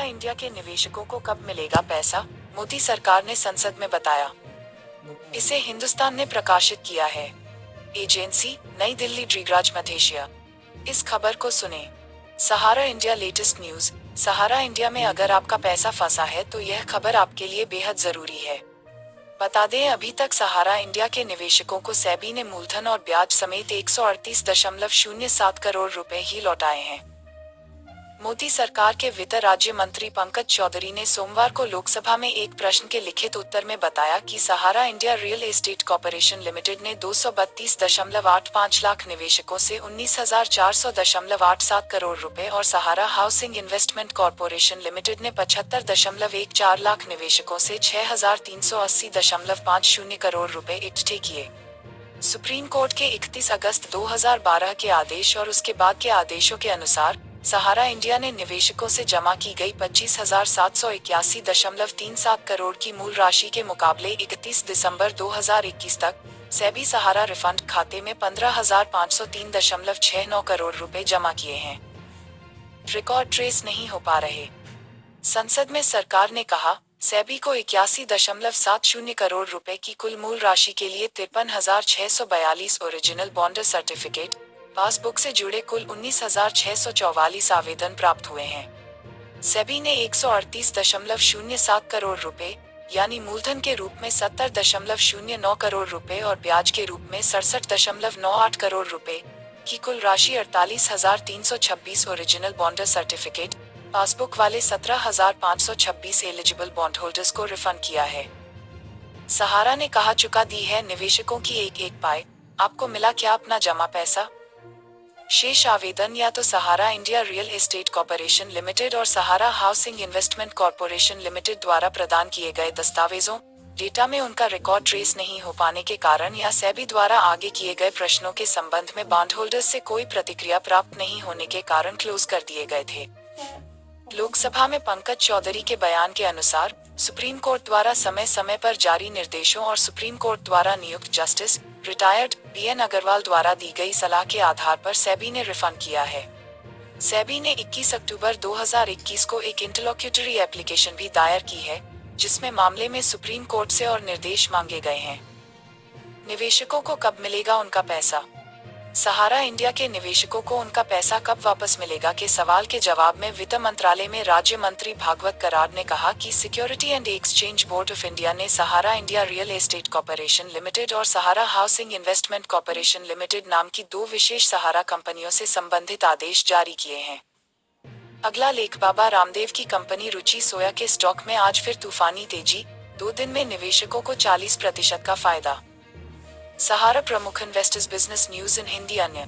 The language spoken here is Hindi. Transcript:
इंडिया के निवेशकों को कब मिलेगा पैसा, मोदी सरकार ने संसद में बताया। इसे हिंदुस्तान ने प्रकाशित किया है। एजेंसी नई दिल्ली ड्रीगराज मधेशिया। इस खबर को सुने। सहारा इंडिया लेटेस्ट न्यूज। सहारा इंडिया में अगर आपका पैसा फंसा है तो यह खबर आपके लिए बेहद जरूरी है। बता दें, अभी तक सहारा इंडिया के निवेशकों को सेबी ने मूलधन और ब्याज समेत 138.07 करोड़ रुपए ही लौटाए हैं। मोदी सरकार के वित्त राज्य मंत्री पंकज चौधरी ने सोमवार को लोकसभा में एक प्रश्न के लिखित उत्तर में बताया कि Sahara India real estate corporation limited ने 232.85 लाख निवेशकों से 19,400.87 करोड़ रुपए और Sahara housing investment corporation limited ने 75.14 लाख निवेशकों से 6,380.50 करोड़ रुपए इकट्ठे किए। सुप्रीम कोर्ट के 31 अगस्त 2012 के आदेश और उसके बाद के आदेशों के अनुसार सहारा इंडिया ने निवेशकों से जमा की गई 25,781.37 करोड़ की मूल राशि के मुकाबले 31 दिसंबर 2021 तक सेबी सहारा रिफंड खाते में 15,503.69 करोड़ रुपए जमा किए हैं। रिकॉर्ड ट्रेस नहीं हो पा रहे। संसद में सरकार ने कहा, सेबी को 81.70 करोड़ रुपए की कुल मूल राशि के लिए 53,642 ओरिजिनल बॉन्ड सर्टिफिकेट पासबुक से जुड़े कुल 19,644 आवेदन प्राप्त हुए हैं। सेबी ने 138.07 करोड़ रुपए यानी मूलधन के रूप में 70.09 करोड़ रुपए और ब्याज के रूप में 67.98 करोड़ रुपए की कुल राशि 48,326 ओरिजिनल बॉन्ड सर्टिफिकेट पासबुक वाले 17,526 एलिजिबल बॉन्ड होल्डर्स को रिफंड किया है। सहारा ने कहा, चुका दी है निवेशकों की एक एक पाई। आपको मिला क्या अपना जमा पैसा? शेष आवेदन या तो Sahara India real estate corporation limited और Sahara housing investment corporation limited द्वारा प्रदान किए गए दस्तावेजों डेटा में उनका रिकॉर्ड ट्रेस नहीं हो पाने के कारण या सेबी द्वारा आगे किए गए प्रश्नों के संबंध में बॉन्ड होल्डर्स से कोई प्रतिक्रिया प्राप्त नहीं होने के कारण क्लोज कर दिए गए थे। लोकसभा में पंकज चौधरी के बयान के अनुसार सुप्रीम कोर्ट द्वारा समय समय पर जारी निर्देशों और सुप्रीम कोर्ट द्वारा नियुक्त जस्टिस रिटायर्ड BN अग्रवाल द्वारा दी गई सलाह के आधार पर सेबी ने रिफंड किया है। सेबी ने 21 अक्टूबर 2021 को एक इंटरलॉक्यूटरी एप्लीकेशन भी दायर की है, जिसमें मामले में सुप्रीम कोर्ट से और निर्देश मांगे गए हैं। निवेशकों को कब मिलेगा उनका पैसा? सहारा इंडिया के निवेशकों को उनका पैसा कब वापस मिलेगा के सवाल के जवाब में वित्त मंत्रालय में राज्य मंत्री भागवत कराड़ ने कहा कि security and exchange board of India ने Sahara India real estate corporation limited और Sahara housing investment corporation limited नाम की दो विशेष सहारा कंपनियों से संबंधित आदेश जारी किए हैं। अगला लेख, बाबा रामदेव की कंपनी रुचि सोया के स्टॉक में आज फिर तूफानी तेजी, 2 दिन में निवेशकों को 40% का फायदा। सहारा प्रमुख investors business news in Hindi अन्य